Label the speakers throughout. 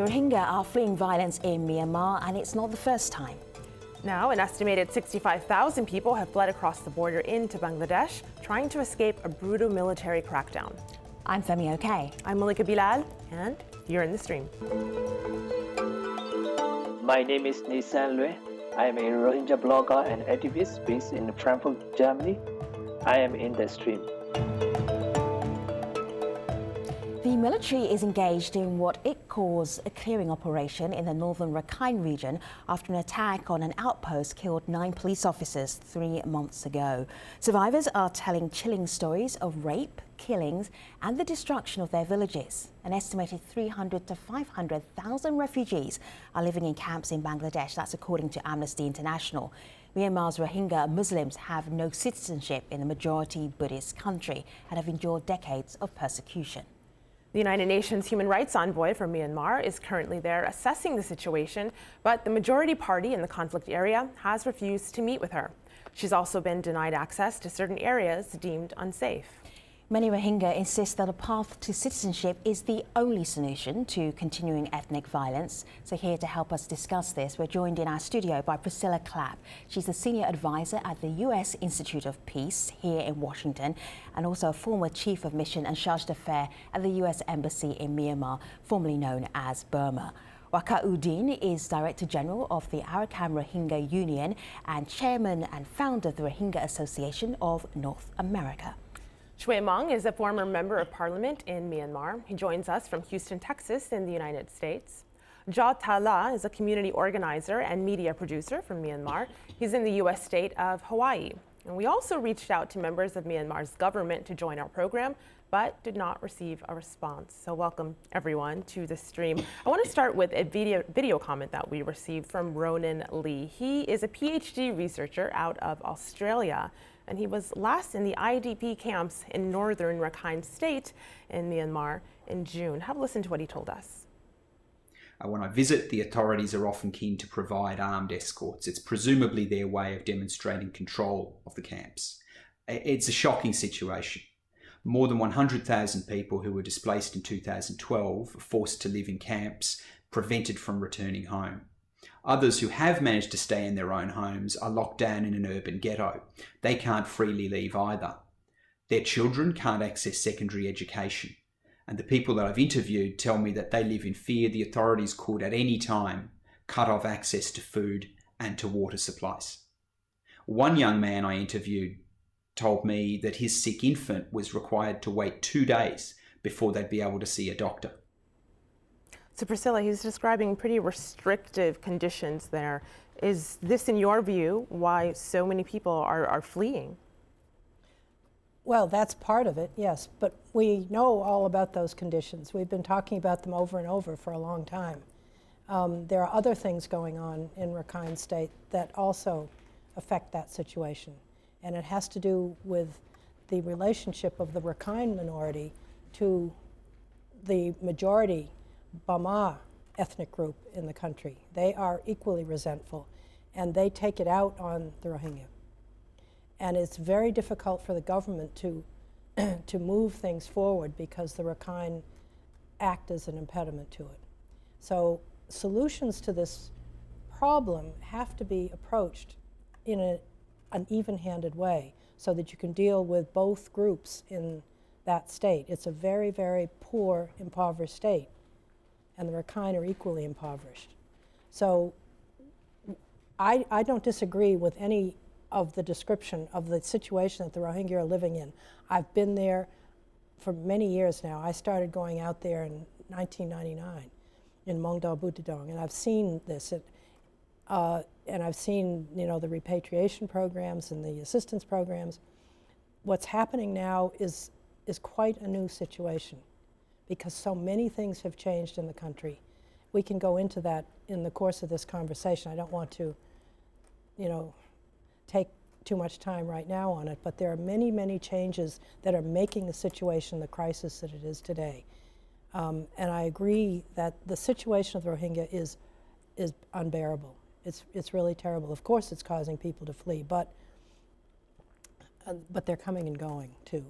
Speaker 1: The Rohingya are fleeing violence in Myanmar, and it's not the first time.
Speaker 2: Now, an estimated 65,000 people have fled across the border into Bangladesh, trying to escape a brutal military crackdown.
Speaker 1: I'm Femi Okay.
Speaker 2: I'm Malika Bilal, and you're in the stream.
Speaker 3: My name is Nisan Lue. I am a Rohingya blogger and activist based in Frankfurt, Germany. I am in the stream.
Speaker 1: The military is engaged in what it calls a clearing operation in the northern Rakhine region after an attack on an outpost killed 9 police officers 3 months ago. Survivors are telling chilling stories of rape, killings and the destruction of their villages. An estimated 300 to 500,000 refugees are living in camps in Bangladesh. That's according to Amnesty International. Myanmar's Rohingya Muslims have no citizenship in the majority Buddhist country and have endured decades of persecution.
Speaker 2: The United Nations Human Rights Envoy for Myanmar is currently there assessing the situation, but the majority party in the conflict area has refused to meet with her. She's also been denied access to certain areas deemed unsafe.
Speaker 1: Many Rohingya insist that a path to citizenship is the only solution to continuing ethnic violence. So here to help us discuss this, we're joined in our studio by Priscilla Clapp. She's the senior advisor at the U.S. Institute of Peace here in Washington, and also a former chief of mission and charge d'affaires at the U.S. Embassy in Myanmar, formerly known as Burma. Waka Udin is Director General of the Arakan Rohingya Union and chairman and founder of the Rohingya Association of North America.
Speaker 2: Chue Meng is a former member of parliament in Myanmar. He joins us from Houston, Texas in the United States. Ja Tala is a community organizer and media producer from Myanmar. He's in the U.S. state of Hawaii. And we also reached out to members of Myanmar's government to join our program, but did not receive a response. So welcome everyone to the stream. I want to start with a video comment that we received from Ronan Lee. He is a PhD researcher out of Australia, and he was last in the IDP camps in northern Rakhine State in Myanmar in June. Have a listen to what he told us.
Speaker 4: When I visit, the authorities are often keen to provide armed escorts. It's presumably their way of demonstrating control of the camps. It's a shocking situation. More than 100,000 people who were displaced in 2012 are forced to live in camps, prevented from returning home. Others who have managed to stay in their own homes are locked down in an urban ghetto. They can't freely leave either. Their children can't access secondary education. And the people that I've interviewed tell me that they live in fear the authorities could at any time cut off access to food and to water supplies. One young man I interviewed told me that his sick infant was required to wait 2 days before they'd be able to see a doctor.
Speaker 2: So Priscilla, he's describing pretty restrictive conditions there. Is this, in your view, why so many people are fleeing?
Speaker 5: Well, that's part of it, yes, but we know all about those conditions. We've been talking about them over and over for a long time. There are other things going on in Rakhine State that also affect that situation, and it has to do with the relationship of the Rakhine minority to the majority Bama ethnic group in the country. They are equally resentful, and they take it out on the Rohingya. And it's very difficult for the government to to move things forward because the Rakhine act as an impediment to it. So solutions to this problem have to be approached in an even-handed way so that you can deal with both groups in that state. It's a very, very poor, impoverished state, and the Rakhine are equally impoverished. So I don't disagree with any of the description of the situation that the Rohingya are living in. I've been there for many years now. I started going out there in 1999 in Mongdal Butidong, and I've seen this. And I've seen, the repatriation programs and the assistance programs. What's happening now is quite a new situation because so many things have changed in the country. We can go into that in the course of this conversation. I don't want to, take too much time right now on it, but there are many, many changes that are making the situation the crisis that it is today. And I agree that the situation of the Rohingya is unbearable. It's really terrible. Of course it's causing people to flee, but they're coming and going too.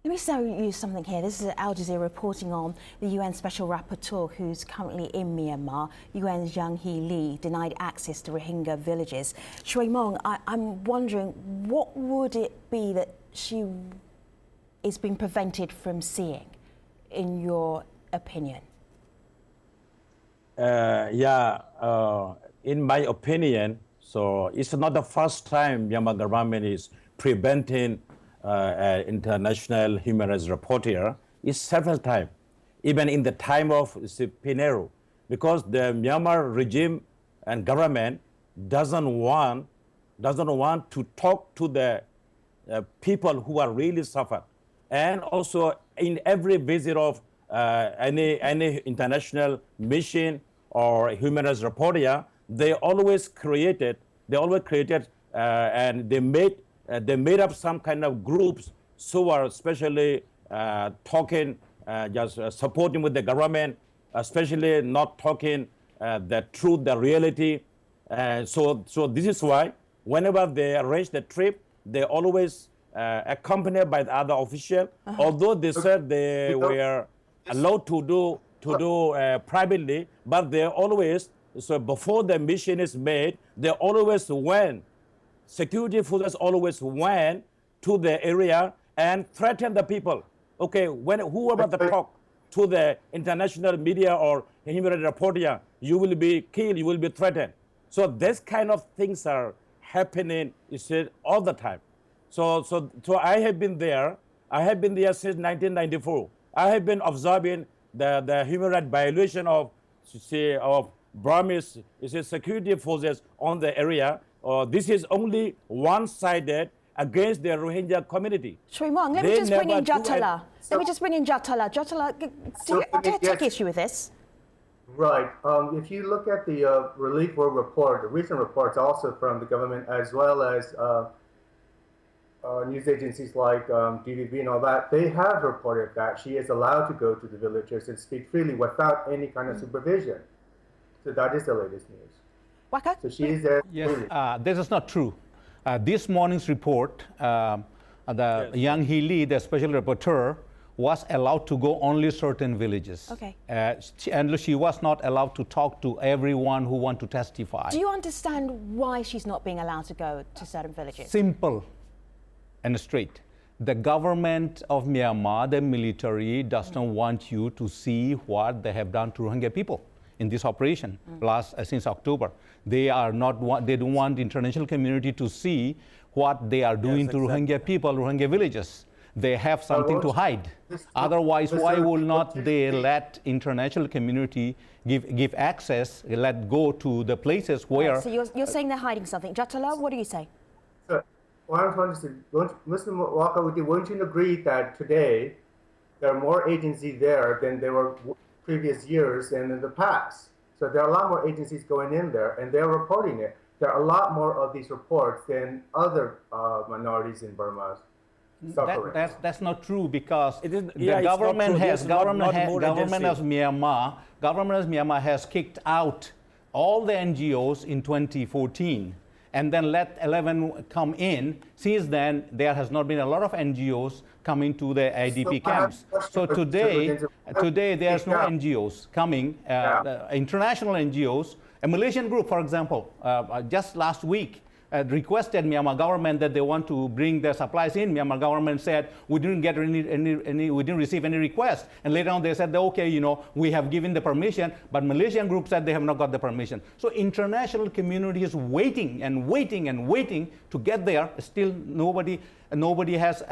Speaker 1: Let me show you something here. This is Al Jazeera reporting on the UN Special Rapporteur who's currently in Myanmar. UN's Yang Hee Lee denied access to Rohingya villages. Shui Mong, I'm wondering, what would it be that she is being prevented from seeing, in your opinion?
Speaker 6: In my opinion, so it's not the first time Myanmar government is preventing an international human rights reporter. It's several times, even in the time of Pinero, because the Myanmar regime and government doesn't want to talk to the people who are really suffered. And also in every visit of any international mission or human rights reporter, they always created and they made up some kind of groups who are especially talking, supporting with the government, especially not talking the truth, the reality. So this is why whenever they arrange the trip, they always accompanied by the other official. Although they said they were allowed to do privately, but they always, so before the mission is made, they always went, security forces always went to the area and threatened the people. Okay, whoever they talk to the international media or human rights reporter, you will be killed, you will be threatened. So this kind of things are happening, you see, all the time. So I have been there. I have been there since 1994. I have been observing the human rights violation of Burmese security forces on the area. This is only one-sided against the Rohingya community.
Speaker 1: Shui Mong, let me just bring in Jatala. Jatala, do you take issue with this?
Speaker 7: Right. If you look at the Relief World Report, the recent reports also from the government, as well as news agencies like DVB and all that, they have reported that she is allowed to go to the villages and speak freely without any kind of supervision. So that is the latest news.
Speaker 1: Waka?
Speaker 7: So she is there.
Speaker 8: Yes, this is not true. This morning's report, Yang Hee Lee, the special rapporteur, was allowed to go only certain villages.
Speaker 1: Okay.
Speaker 8: And she was not allowed to talk to everyone who want to testify.
Speaker 1: Do you understand why she's not being allowed to go to certain villages?
Speaker 8: Simple and straight. The government of Myanmar, the military, does not want you to see what they have done to Rohingya people in this operation since October. They don't want the international community to see what they are doing to Rohingya people, Rohingya villages. They have something to hide. Otherwise, why will not they let international community give access, let go to the places where...
Speaker 1: Right, so you're saying they're hiding something. Jatala, what do you say?
Speaker 7: Well, I was trying to say, Mr. Waka, won't you agree that today there are more agencies there than there were previous years and in the past? So there are a lot more agencies going in there, and they're reporting it. There are a lot more of these reports than other minorities in Burma.
Speaker 8: That's not true, because the government of Myanmar has kicked out all the NGOs in 2014 and then let 11 come in. Since then, there has not been a lot of NGOs coming to the IDP camps. So today there's no NGOs coming, international NGOs. A Malaysian group, for example, just last week, requested Myanmar government that they want to bring their supplies in. Myanmar government said we didn't get we didn't receive any request. And later on they said, okay, we have given the permission, but Malaysian group said they have not got the permission. So international community is waiting and waiting and waiting to get there. Still nobody has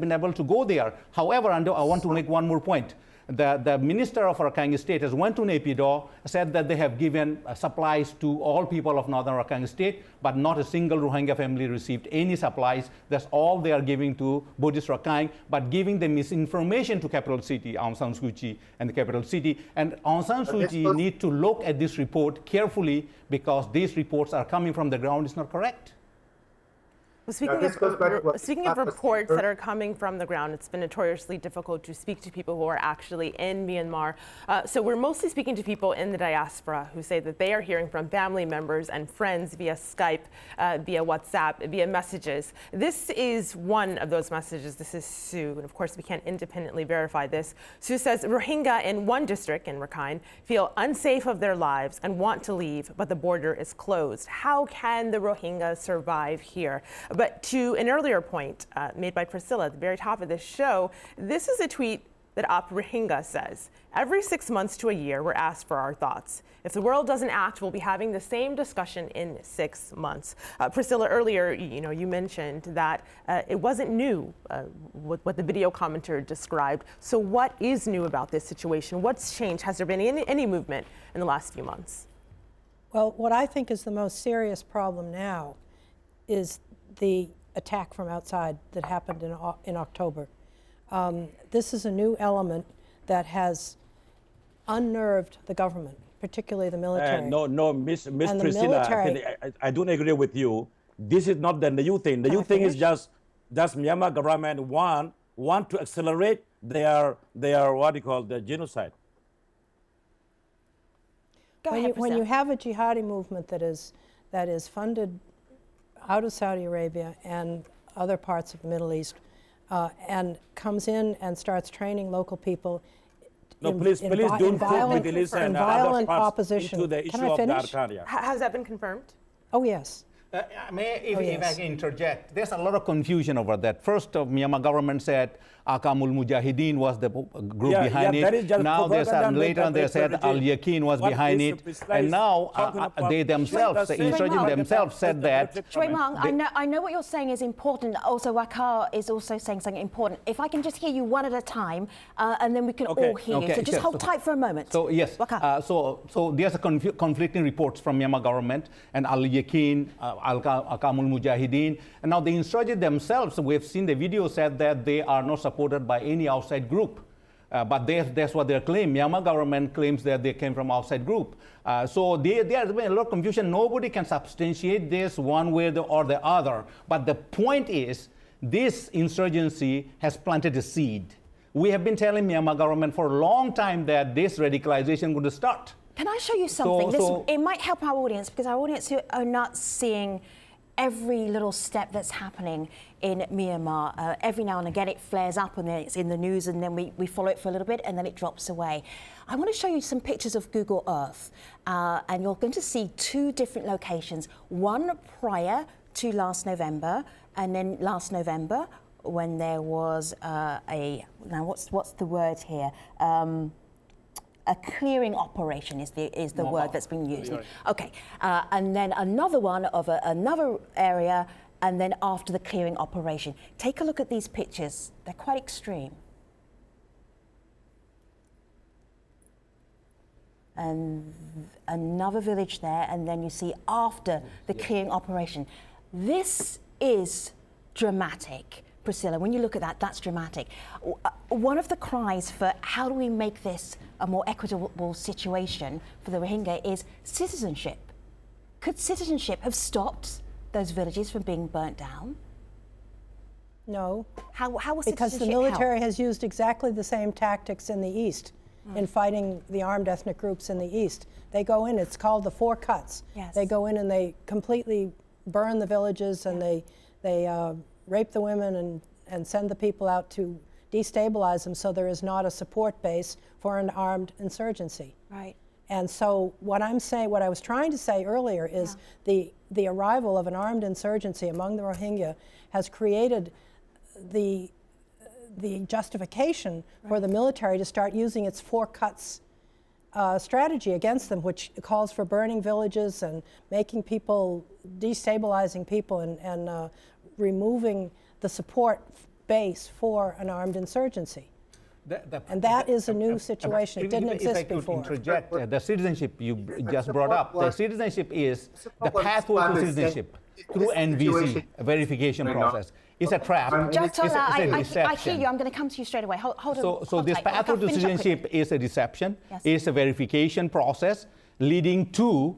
Speaker 8: been able to go there. However, I want to make one more point. The minister of Rakhine State has went to Naypyidaw, said that they have given supplies to all people of northern Rakhine State, but not a single Rohingya family received any supplies. That's all they are giving to Buddhist Rakhine, but giving the misinformation to capital city, Aung San Suu Kyi and the capital city. And Aung San Suu Kyi need to look at this report carefully, because these reports are coming from the ground is not correct.
Speaker 2: Well, speaking of reports that are coming from the ground, it's been notoriously difficult to speak to people who are actually in Myanmar. So we're mostly speaking to people in the diaspora who say that they are hearing from family members and friends via Skype, via WhatsApp, via messages. This is one of those messages. This is Sue, and of course we can't independently verify this. Sue says Rohingya in one district in Rakhine feel unsafe of their lives and want to leave, but the border is closed. How can the Rohingya survive here? But to an earlier point made by Priscilla at the very top of this show, this is a tweet that Op Rohingya says, every 6 months to a year, we're asked for our thoughts. If the world doesn't act, we'll be having the same discussion in 6 months. Priscilla, earlier, you mentioned that it wasn't new, what the video commenter described. So what is new about this situation? What's changed? Has there been any movement in the last few months?
Speaker 5: Well, what I think is the most serious problem now is the attack from outside that happened in October. This is a new element that has unnerved the government, particularly the military.
Speaker 6: No, Miss Priscilla, I don't agree with you. This is not the new thing. The new thing is just Myanmar government want to accelerate their what you call the genocide.
Speaker 5: When you have a jihadi movement that is funded out of Saudi Arabia and other parts of the Middle East, and comes in and starts training local people in violent opposition.
Speaker 6: Into the issue
Speaker 5: Can I finish?
Speaker 2: Has that been confirmed?
Speaker 5: Oh, yes.
Speaker 8: If I can interject, there's a lot of confusion over that. First, Myanmar government said Akamul Mujahideen was the group behind it. Now later they said Al-Yaqin was behind it. And now they themselves, the insurgents themselves said that.
Speaker 1: Choi Mang, I know what you're saying is important. Also, Wakar is also saying something important. If I can just hear you one at a time, and then we can all hear you. So just hold tight for a moment.
Speaker 8: So yes, so there's a conflicting reports from Myanmar government and Al-Yaqin, Akamul Mujahideen. And now the insurgents themselves, we've seen the video, said that they are not supported by any outside group. But that's what they claim. Myanmar government claims that they came from outside group. So there has been a lot of confusion. Nobody can substantiate this one way or the other. But the point is, this insurgency has planted a seed. We have been telling Myanmar government for a long time that this radicalization would start.
Speaker 1: Can I show you something? It might help our audience, because our audience who are not seeing every little step that's happening in Myanmar. Every now and again it flares up and then it's in the news, and then we follow it for a little bit and then it drops away. I want to show you some pictures of Google Earth, and you're going to see two different locations. One prior to last November, and then last November when there was what's the word here? A clearing operation is the word that's been used. Okay, and then another one of another area, and then after the clearing operation. Take a look at these pictures. They're quite extreme. And another village there, and then you see after the clearing operation. This is dramatic. Priscilla, when you look at that, that's dramatic. One of the cries for how do we make this a more equitable situation for the Rohingya is citizenship. Could citizenship have stopped those villages from being burnt down?
Speaker 5: No.
Speaker 1: How was
Speaker 5: because the military has used exactly the same tactics in the East in fighting the armed ethnic groups in the East. They go in, it's called the four cuts.
Speaker 1: Yes.
Speaker 5: They go in and they completely burn the villages, and they rape the women and send the people out to destabilize them, so there is not a support base for an armed insurgency.
Speaker 1: Right.
Speaker 5: And so what I was trying to say earlier is the arrival of an armed insurgency among the Rohingya has created the justification for the military to start using its four cuts strategy against them, which calls for burning villages and making people, destabilizing people, and removing the support base for an armed insurgency. And that is a new situation. It didn't exist before.
Speaker 8: If I could interject, the citizenship you just brought up, the citizenship is the pathway to citizenship through NVC, a verification process. It's a trap.
Speaker 1: I hear you. I'm going to come to you straight away. Hold on.
Speaker 8: So this pathway to citizenship is a deception. Yes. It's a verification process leading to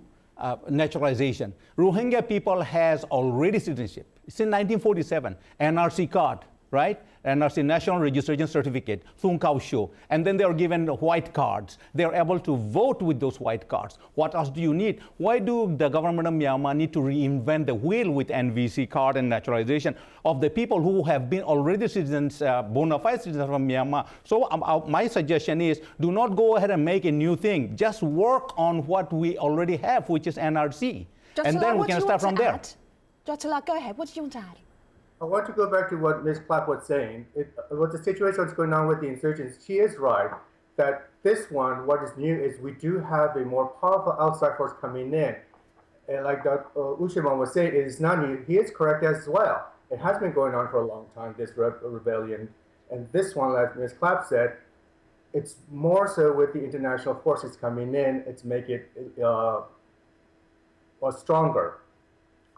Speaker 8: naturalization. Rohingya people has already citizenship. Since 1947, NRC card, right? NRC National Registration Certificate, Thung Khao Sho, and then they are given white cards. They are able to vote with those white cards. What else do you need? Why do the government of Myanmar need to reinvent the wheel with NVC card and naturalization of the people who have been already citizens, bona fide citizens from Myanmar? So my suggestion is, do not go ahead and make a new thing. Just work on what we already have, which is NRC. And then we can start from there.
Speaker 1: Jotala, go ahead. What did you want to add?
Speaker 7: I want to go back to what Ms. Clapp was saying. What the situation that's going on with the insurgents, she is right that this one, what is new is we do have a more powerful outside force coming in. And like Ushiman was saying, it is not new. He is correct as well. It has been going on for a long time, this rebellion. And this one, like Ms. Clapp said, it's more so with the international forces coming in, it's make it stronger.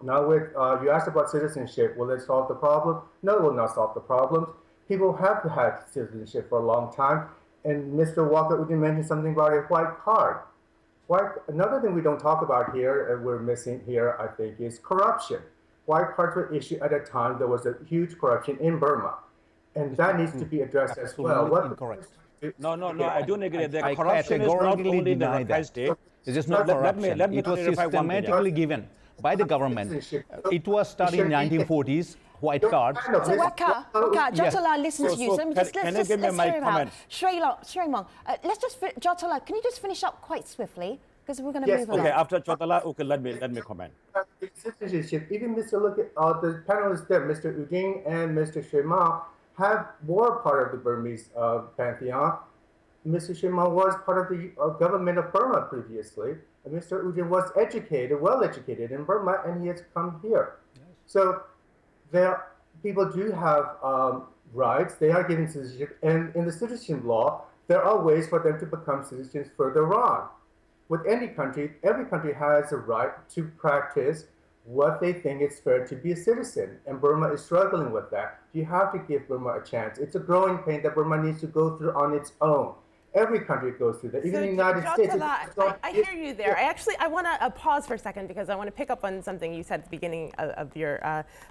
Speaker 7: Now, you asked about citizenship. Will it solve the problem? No, it will not solve the problem. People have had citizenship for a long time. And Mr. Walker Udin mentioned something about a white card. Another thing we don't talk about here, and we're missing here, I think, is corruption. White cards were issued at a time there was a huge corruption in Burma. And that needs to be addressed as well.
Speaker 8: Incorrect.
Speaker 6: No, I don't agree. The corruption is not only in the Rakhine State.
Speaker 8: It is not corruption. It was systematically given by the government. It was started in 1940s, white cards.
Speaker 1: So Waka, Jotala, listen to you. So let's hear about Sri Mong. Jotala, can you just finish up quite swiftly? Because we're going to move on.
Speaker 6: Okay, after Jotala, okay, let me comment.
Speaker 7: Citizenship, even Mr. Look at the panelists there, Mr. Uding and Mr. Shrema, were part of the Burmese pantheon. Mr. Shrema was part of the government of Burma previously. And Mr. Udin was well educated in Burma, and he has come here. Yes. So people do have rights. They are given citizenship. And in the citizenship law, there are ways for them to become citizens further on. With any country, every country has a right to practice what they think is fair to be a citizen. And Burma is struggling with that. You have to give Burma a chance. It's a growing pain that Burma needs to go through on its own. Every country goes through that, even the United States.
Speaker 2: I hear you there. I want to pause for a second because I want to pick up on something you said at the beginning of your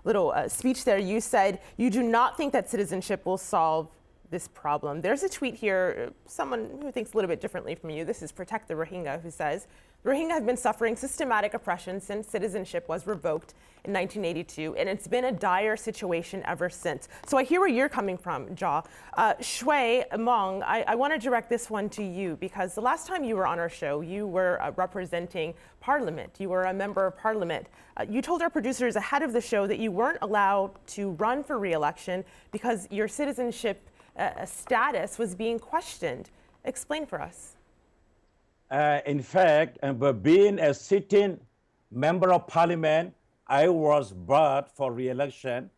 Speaker 2: little speech there. You said you do not think that citizenship will solve this problem. There's a tweet here, someone who thinks a little bit differently from you. This is Protect the Rohingya, who says, Rohingya have been suffering systematic oppression since citizenship was revoked in 1982, and it's been a dire situation ever since. So I hear where you're coming from, Ja. Shui Mong, I want to direct this one to you because the last time you were on our show, you were representing Parliament. You were a member of Parliament. You told our producers ahead of the show that you weren't allowed to run for re-election because your citizenship status was being questioned. Explain for us.
Speaker 6: In fact, being a sitting member of Parliament, I was brought for re-election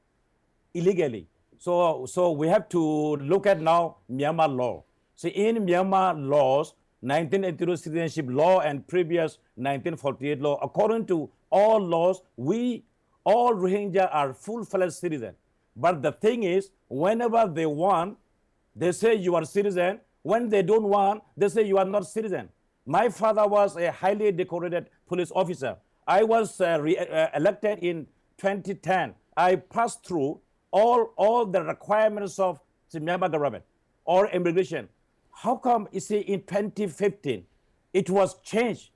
Speaker 6: illegally. So we have to look at now Myanmar law. So in Myanmar laws, 1982 citizenship law and previous 1948 law, according to all laws, all Rohingya are full-fledged citizens. But the thing is, whenever they want, they say you are citizen. When they don't want, they say you are not citizen. My father was a highly decorated police officer. I was elected in 2010. I passed through all the requirements of the Myanmar government or immigration. How come, you see, in 2015, it was changed?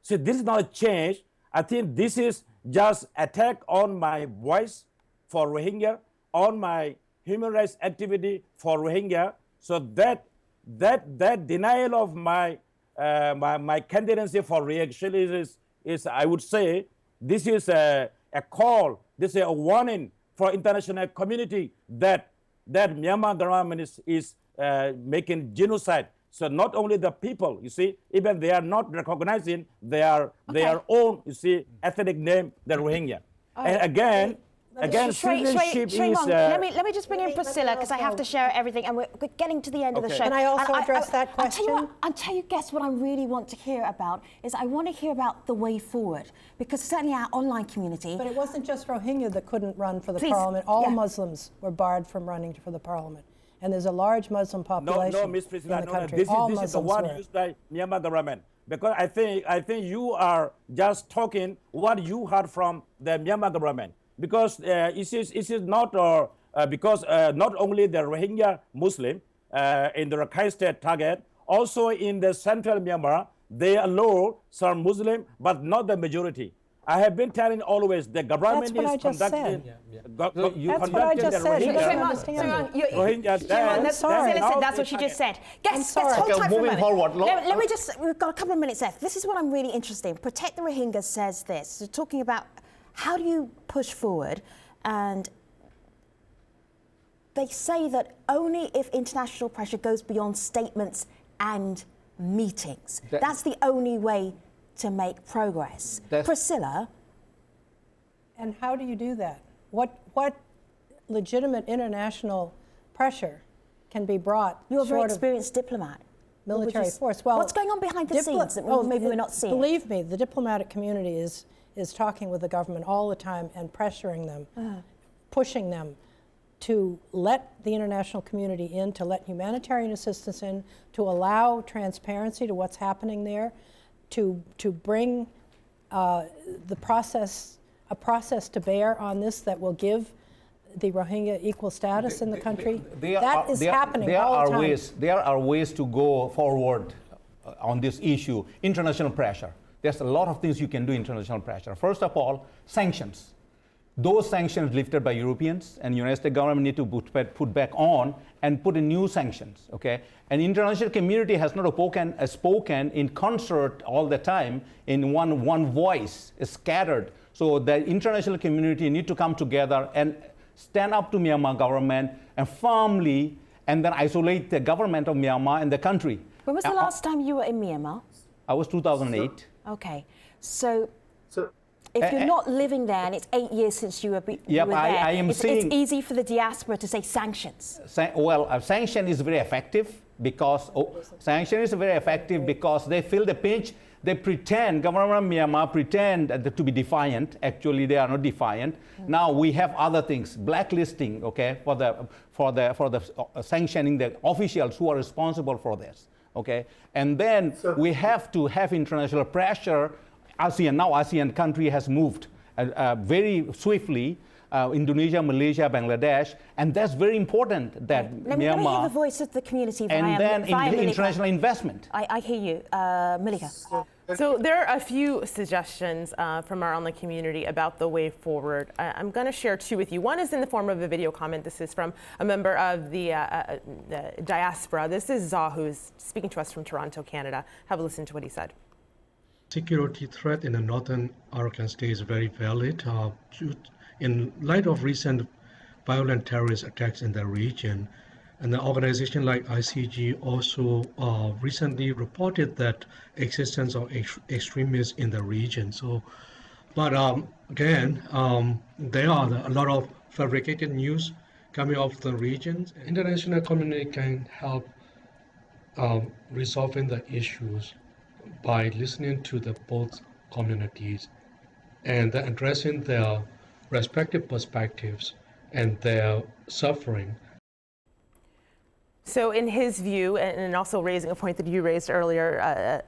Speaker 6: So this is not a change. I think this is just attack on my voice for Rohingya, on my human rights activity for Rohingya. So that denial of my candidacy for re-election is, I would say, this is a call, this is a warning for international community that Myanmar government is making genocide. So not only the people, you see, even they are not recognizing their own, you see, ethnic name, the Rohingya. And again, citizenship is...
Speaker 1: let me just bring in Priscilla because I have to share everything and we're getting to the end of the show.
Speaker 5: Can I also address that question?
Speaker 1: I'll tell you, guess what I really want to hear about is I want to hear about the way forward because certainly our online community...
Speaker 5: But it wasn't just Rohingya that couldn't run for the parliament. All Muslims were barred from running for the parliament. And there's a large Muslim population
Speaker 6: no, Ms. President,
Speaker 5: in the country.
Speaker 6: This is the one used by Myanmar government. because I think you are just talking what you heard from the Myanmar government, because it is not because not only the Rohingya Muslim in the Rakhine State target, also in the central Myanmar, they allow some Muslim, but not the majority. I have been telling always the government
Speaker 5: That's what I
Speaker 6: is
Speaker 5: just
Speaker 6: conducting.
Speaker 5: said.
Speaker 6: That's
Speaker 5: That's what I just said. You don't understand me.
Speaker 1: That's what she just said. Guess, hold
Speaker 8: Okay,
Speaker 1: tight for a
Speaker 8: moving
Speaker 1: moment.
Speaker 8: forward.
Speaker 1: Let me just, we've got a couple of minutes left. This is what I'm really interested in. Protect the Rohingya says this. So talking about how do you push forward, and they say that only if international pressure goes beyond statements and meetings. That's the only way to make progress. Priscilla?
Speaker 5: And how do you do that? What legitimate international pressure can be brought?
Speaker 1: You're a very experienced diplomat.
Speaker 5: Military force. Well,
Speaker 1: what's going on behind the scenes that maybe we're not seeing?
Speaker 5: Believe me, the diplomatic community is talking with the government all the time and pressuring them, pushing them to let the international community in, to let humanitarian assistance in, to allow transparency to what's happening there, to bring a process to bear on this that will give the Rohingya equal status in the country. That is happening all the time.
Speaker 8: There are ways to go forward on this issue. International pressure. There's a lot of things you can do, international pressure. First of all, sanctions. Those sanctions lifted by Europeans and United States government need to put back on and put in new sanctions, okay? And international community has not spoken in concert all the time in one voice, is scattered. So the international community need to come together and stand up to Myanmar government and firmly, and then isolate the government of Myanmar and the country.
Speaker 1: When was the last time you were in Myanmar?
Speaker 8: I was 2008.
Speaker 1: Okay, so if you're not living there and it's 8 years since you were there, it's easy for the diaspora to say sanctions.
Speaker 8: Sanction is very effective because they feel the pinch. They pretend, government of Myanmar pretend to be defiant. Actually, they are not defiant. Now we have other things, blacklisting, okay, for the sanctioning the officials who are responsible for this, okay. And then we have to have international pressure. ASEAN country has moved very swiftly. Indonesia, Malaysia, Bangladesh, and that's very important that
Speaker 1: Let me hear the voice of the community
Speaker 8: and then international investment.
Speaker 1: I hear you, Malika.
Speaker 2: So there are a few suggestions from our online community about the way forward. I'm going to share two with you. One is in the form of a video comment. This is from a member of the diaspora. This is Zaw, who is speaking to us from Toronto, Canada. Have a listen to what he said.
Speaker 9: Security threat in the northern Arakan state is very valid. In light of recent violent terrorist attacks in the region, and the organization like ICG also recently reported that existence of extremists in the region. So, but again, there are a lot of fabricated news coming off the regions. International community can help resolving the issues by listening to the both communities and addressing their respective perspectives and their suffering.
Speaker 2: So in his view, and also raising a point that you raised earlier,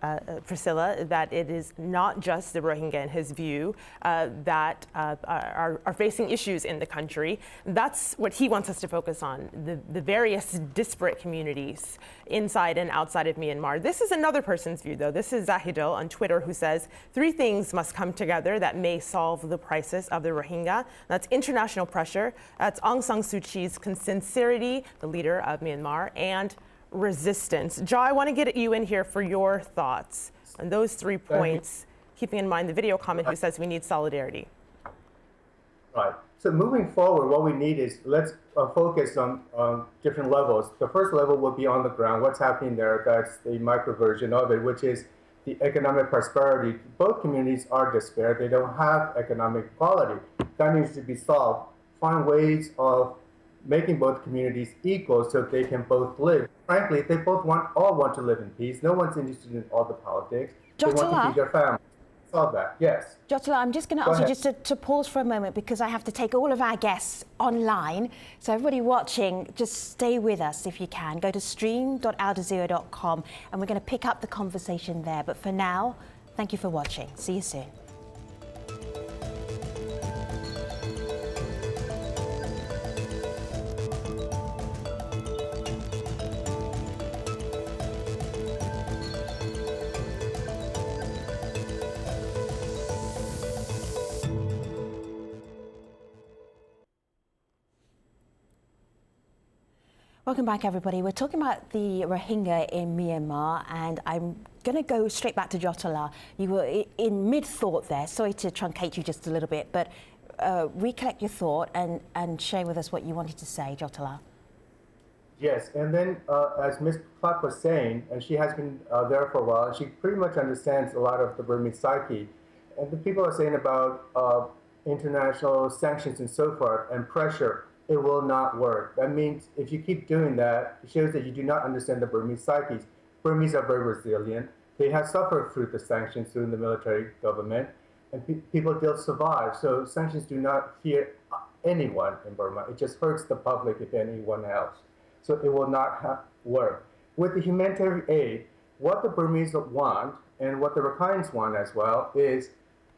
Speaker 2: Priscilla, that it is not just the Rohingya, in his view, that are facing issues in the country. That's what he wants us to focus on, the various disparate communities inside and outside of Myanmar. This is another person's view, though. This is Zahidul on Twitter, who says, 3 things must come together that may solve the crisis of the Rohingya. That's international pressure, that's Aung San Suu Kyi's sincerity, the leader of Myanmar, and resistance. Jaw, I want to get you in here for your thoughts on those 3 points, keeping in mind the video comment who says we need solidarity.
Speaker 7: Right. So moving forward, what we need is let's focus on different levels. The first level will be on the ground. What's happening there? That's the micro version of it, which is the economic prosperity. Both communities are despair. They don't have economic equality. That needs to be solved. Find ways of making both communities equal so they can both live. Frankly, they both all want to live in peace. No one's interested in all the politics. They want to feed their families. solve that, yes.
Speaker 1: Jotala, I'm just going to ask you just to pause for a moment because I have to take all of our guests online. So everybody watching, just stay with us if you can. Go to stream.aljazeera.com and we're going to pick up the conversation there. But for now, thank you for watching. See you soon. Welcome back, everybody. We're talking about the Rohingya in Myanmar, and I'm going to go straight back to Jotala. You were in mid-thought there. Sorry to truncate you just a little bit, but recollect your thought and share with us what you wanted to say, Jotala.
Speaker 7: Yes, and then as Ms. Clark was saying, and she has been there for a while, and she pretty much understands a lot of the Burmese psyche. And the people are saying about international sanctions and so forth and pressure. It will not work. That means if you keep doing that, it shows that you do not understand the Burmese psyches. Burmese are very resilient. They have suffered through the sanctions, through the military government, and people still survive. So sanctions do not fear anyone in Burma. It just hurts the public, if anyone else. So it will not work. With the humanitarian aid, what the Burmese want, and what the Rakhines want as well, is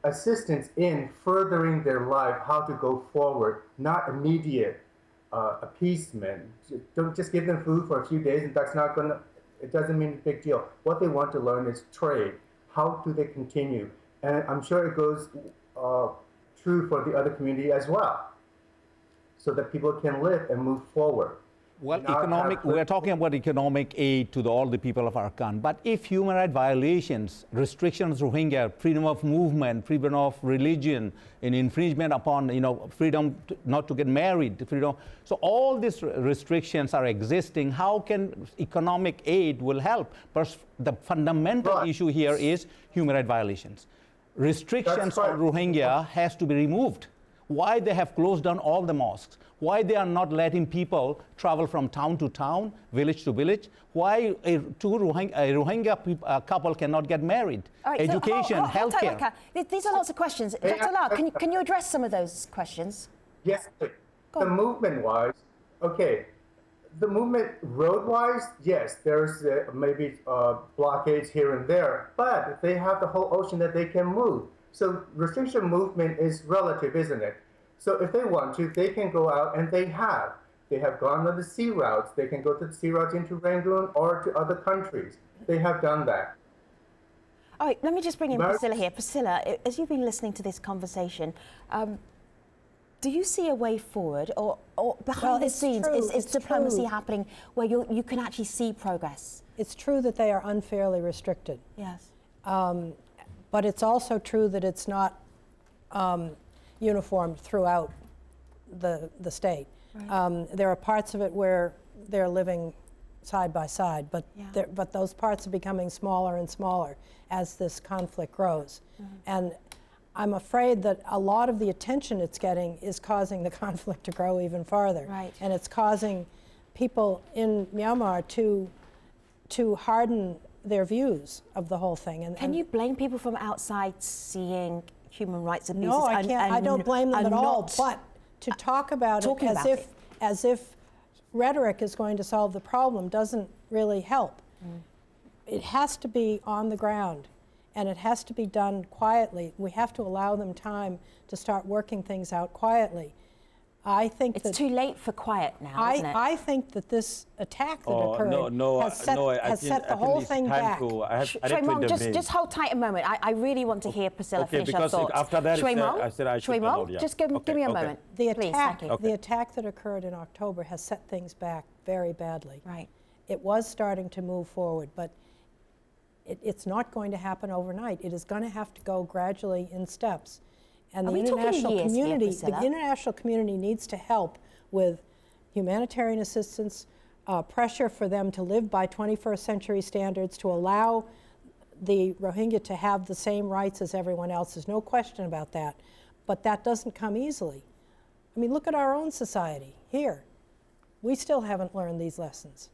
Speaker 7: assistance in furthering their life, how to go forward, not immediate appeasement. Don't just give them food for a few days, and that's not gonna, it doesn't mean a big deal. What they want to learn is trade. How do they continue? And I'm sure it goes true for the other community as well, so that people can live and move forward.
Speaker 8: Well, we're talking about economic aid to all the people of Arakan, but if human rights violations, restrictions, Rohingya, freedom of movement, freedom of religion, and infringement upon, freedom not to get married, freedom, so all these restrictions are existing, how can economic aid will help? But the fundamental issue here is human rights violations. Restrictions on Rohingya has to be removed. Why they have closed down all the mosques? Why they are not letting people travel from town to town, village to village? Why a Rohingya couple cannot get married? Right, education, healthcare.
Speaker 1: These are lots of questions. Dr. La, can you address some of those questions?
Speaker 7: Yes. The movement-wise, okay. The movement road-wise, yes, there's maybe blockades here and there, but they have the whole ocean that they can move. So restriction movement is relative, isn't it? So if they want to, they can go out, and they have. They have gone on the sea routes. They can go to the sea routes into Rangoon or to other countries. They have done that.
Speaker 1: All right, let me just bring in Priscilla here. Priscilla, as you've been listening to this conversation, do you see a way forward, or behind the scenes, is diplomacy happening where you can actually see progress?
Speaker 5: It's true that they are unfairly restricted.
Speaker 1: Yes.
Speaker 5: But it's also true that it's not uniform throughout the state. Right. There are parts of it where they're living side by side, but those parts are becoming smaller and smaller as this conflict grows. Mm-hmm. And I'm afraid that a lot of the attention it's getting is causing the conflict to grow even farther.
Speaker 1: Right.
Speaker 5: And it's causing people in Myanmar to harden their views of the whole thing.
Speaker 1: Can you blame people from outside seeing human rights abuses?
Speaker 5: No, I can't. I don't blame them at all. But to talk about it as if rhetoric is going to solve the problem doesn't really help. Mm. It has to be on the ground, and it has to be done quietly. We have to allow them time to start working things out quietly. I think
Speaker 1: it's too late for quiet now, isn't it?
Speaker 5: I think that this attack that occurred has set the whole thing back.
Speaker 1: Shui Mong, just hold tight a moment. I really want to hear Priscilla finish her thoughts.
Speaker 6: After that,
Speaker 1: I said I should
Speaker 5: just give me a moment. The attack that occurred in October has set things back very badly.
Speaker 1: Right.
Speaker 5: It was starting to move forward, but it's not going to happen overnight. It is going to have to go gradually in steps. And the international community needs to help with humanitarian assistance, pressure for them to live by 21st century standards, to allow the Rohingya to have the same rights as everyone else. There's no question about that. But that doesn't come easily. I mean, look at our own society here. We still haven't learned these lessons.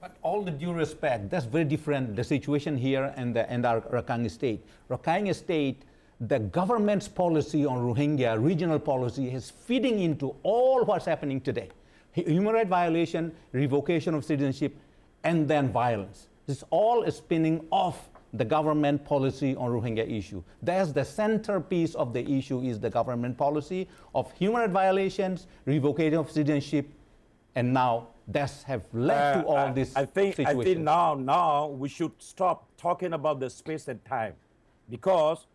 Speaker 8: But all the due respect, that's very different, the situation here and our Rakhine State. Rakhine State, the government's policy on Rohingya, regional policy, is feeding into all what's happening today. Human rights violation, revocation of citizenship, and then violence. This all is spinning off the government policy on Rohingya issue. That's the centerpiece of the issue, is the government policy of human rights violations, revocation of citizenship, and now that's have led to all this situation.
Speaker 6: I think now we should stop talking about the space and time, because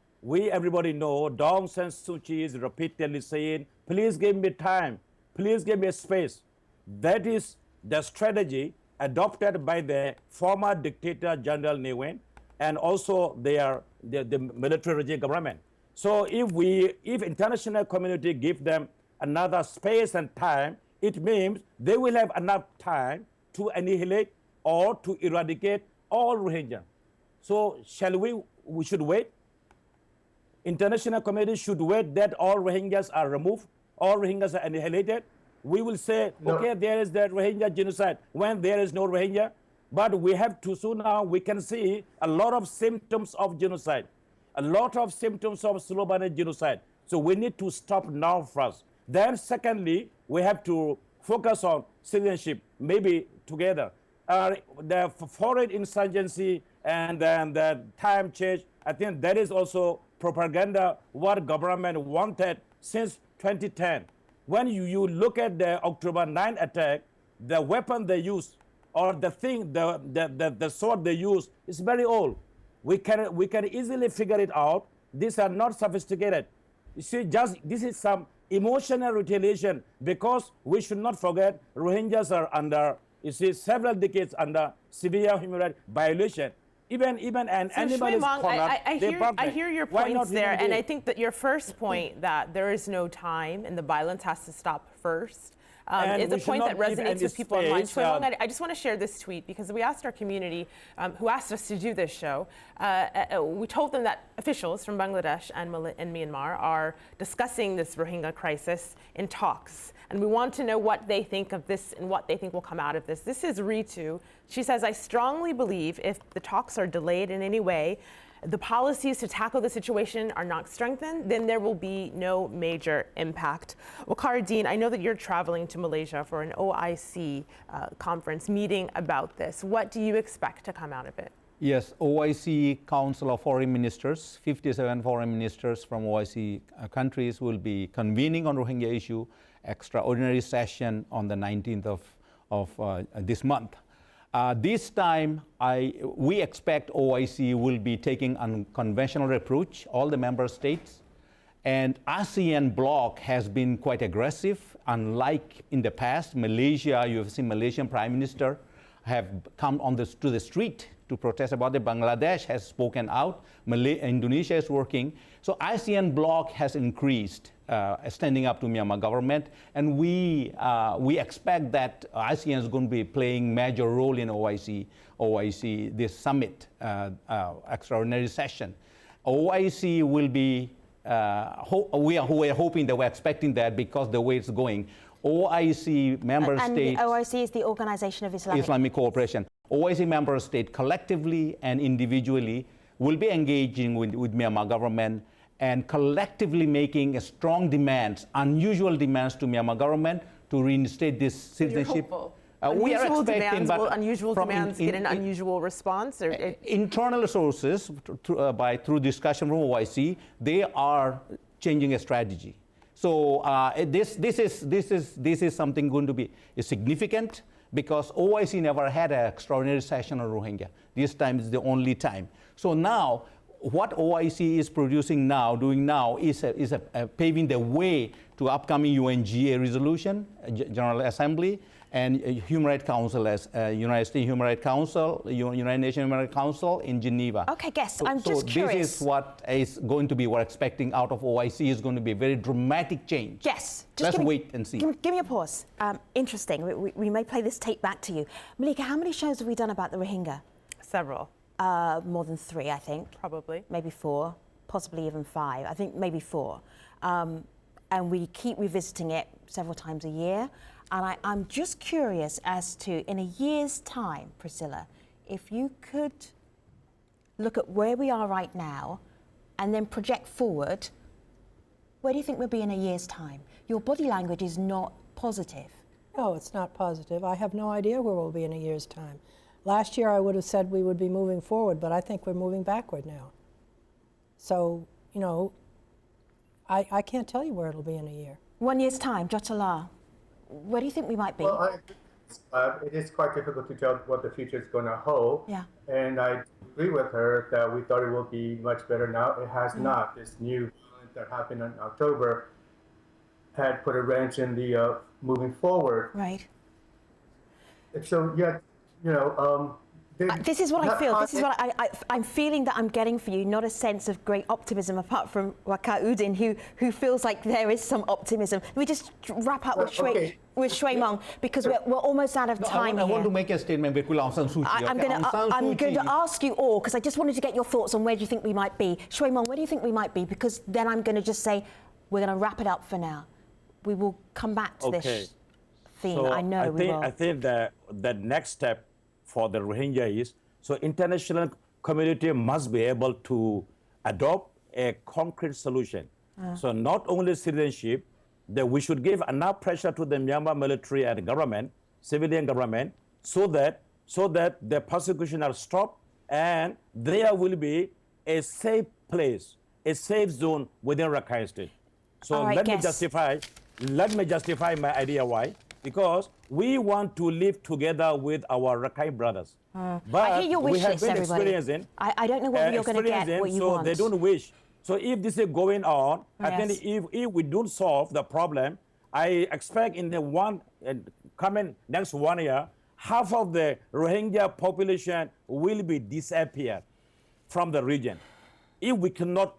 Speaker 6: everybody know Aung San Suu Kyi is repeatedly saying, please give me time, please give me space. That is the strategy adopted by the former dictator General Ne Win and also the military regime government. So if international community give them another space and time, it means they will have enough time to annihilate or to eradicate all Rohingya. So we should wait. International community should wait that all Rohingyas are removed, all Rohingyas are annihilated. We will say, no, okay, there is the Rohingya genocide when there is no Rohingya. But we have to, so now we can see a lot of symptoms of genocide, a lot of symptoms of slow-burning genocide. So we need to stop now first. Then secondly, we have to focus on citizenship, maybe together. The foreign insurgency and then the time change, I think that is also propaganda, what government wanted since 2010. When you look at the October 9 attack, the weapon they used, or the thing, the sword they use is very old. We can easily figure it out. These are not sophisticated. You see, this is some emotional retaliation, because we should not forget Rohingyas are under, you see, several decades under severe human rights violation. Even an animal is cornered.
Speaker 2: I hear your points there, and I think that your first point that there is no time and the violence has to stop first. It's a point that resonates with people online. I just want to share this tweet, because we asked our community who asked us to do this show, we told them that officials from Bangladesh and Myanmar are discussing this Rohingya crisis in talks. And we want to know what they think of this and what they think will come out of this. This is Ritu. She says, I strongly believe if the talks are delayed in any way, the policies to tackle the situation are not strengthened, then there will be no major impact. Waqar Dean, I know that you're traveling to Malaysia for an OIC conference meeting about this. What do you expect to come out of it?
Speaker 8: Yes, OIC Council of Foreign Ministers, 57 foreign ministers from OIC countries will be convening on Rohingya issue, extraordinary session on the 19th of this month. This time, we expect OIC will be taking unconventional approach, all the member states. And ASEAN bloc has been quite aggressive. Unlike in the past, Malaysia, you have seen Malaysian Prime Minister have come to the street to protest about it. Bangladesh has spoken out. Indonesia is working. So ASEAN bloc has increased, standing up to Myanmar government, and we expect that ASEAN is going to be playing major role in OIC this summit, extraordinary session. OIC will be, we are hoping that we're expecting that, because the way it's going. OIC member states.
Speaker 1: And OIC is the Organization of
Speaker 8: Islamic Cooperation. OIC member states collectively and individually will be engaging with Myanmar government and collectively making strong demands, unusual demands to Myanmar government to reinstate this citizenship.
Speaker 2: We are expecting, but unusual demands get an unusual response? Or
Speaker 8: internal sources, through discussion from OIC, they are changing a strategy. So this is something going to be significant, because OIC never had an extraordinary session on Rohingya. This time is the only time. So now, what OIC is doing now is paving the way to upcoming UNGA resolution, General Assembly, and Human Rights Council, as United States Human Rights Council, United Nations Human Rights Council in Geneva.
Speaker 1: Okay, guess. I'm just curious.
Speaker 8: This is what is going to be, we're expecting out of OIC is going to be a very dramatic change.
Speaker 1: Yes.
Speaker 8: Let's wait and see.
Speaker 1: Give me a pause. Interesting. We may play this tape back to you. Malika, how many shows have we done about the Rohingya?
Speaker 2: Several.
Speaker 1: More than 3, I think.
Speaker 2: Probably.
Speaker 1: Maybe 4, possibly even 5. I think maybe 4. and we keep revisiting it several times a year. And I'm just curious as to, in a year's time, Priscilla, if you could look at where we are right now and then project forward, where do you think we'll be in a year's time? Your body language is not positive.
Speaker 5: No, it's not positive. I have no idea where we'll be in a year's time. Last year I would have said we would be moving forward, but I think we're moving backward now. So, you know, I can't tell you where it'll be in a year.
Speaker 1: 1 year's time, Jotala, where do you think we might be?
Speaker 7: Well, it is quite difficult to tell what the future is going to hold.
Speaker 1: Yeah.
Speaker 7: And I agree with her that we thought it will be much better now. It has not. This new violence that happened in October had put a wrench in the moving forward.
Speaker 1: Right.
Speaker 7: So, yeah, you know,
Speaker 1: this is what I feel. This is what I'm feeling that I'm getting for you, not a sense of great optimism apart from Waka Udin, who feels like there is some optimism. Let me just wrap up with Shui Mong, because we're almost out of time
Speaker 8: I
Speaker 1: here.
Speaker 8: want to make a statement with Aung San Suu Kyi.
Speaker 1: I'm going to ask you all, because I just wanted to get your thoughts on where do you think we might be. Shui Mong, where do you think we might be? Because then I'm going to just say, we're going to wrap it up for now. We will come back to this theme.
Speaker 6: So
Speaker 1: I know we will.
Speaker 6: I think that the next step for the Rohingya is, so international community must be able to adopt a concrete solution. So not only citizenship, that we should give enough pressure to the Myanmar military and government, civilian government, so that the persecution are stopped and there will be a safe place, a safe zone within Rakhine State. So let me justify my idea why. Because we want to live together with our Rakhine brothers. But
Speaker 1: I hear your wish
Speaker 6: we have
Speaker 1: list,
Speaker 6: been
Speaker 1: everybody.
Speaker 6: experiencing.
Speaker 1: I don't know whether you're going to get what you
Speaker 6: so
Speaker 1: want.
Speaker 6: they don't wish. So if this is going on, I think if we don't solve the problem, I expect in the coming next 1 year, half of the Rohingya population will be disappeared from the region. If we cannot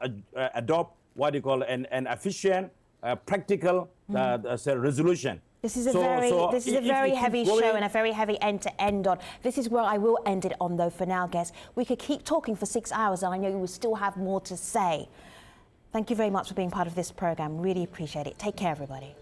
Speaker 6: adopt what you call an efficient, practical resolution.
Speaker 1: This is a very heavy show and a very heavy end to end on. This is where I will end it on, though, for now, guests. We could keep talking for 6 hours, and I know you will still have more to say. Thank you very much for being part of this program. Really appreciate it. Take care, everybody.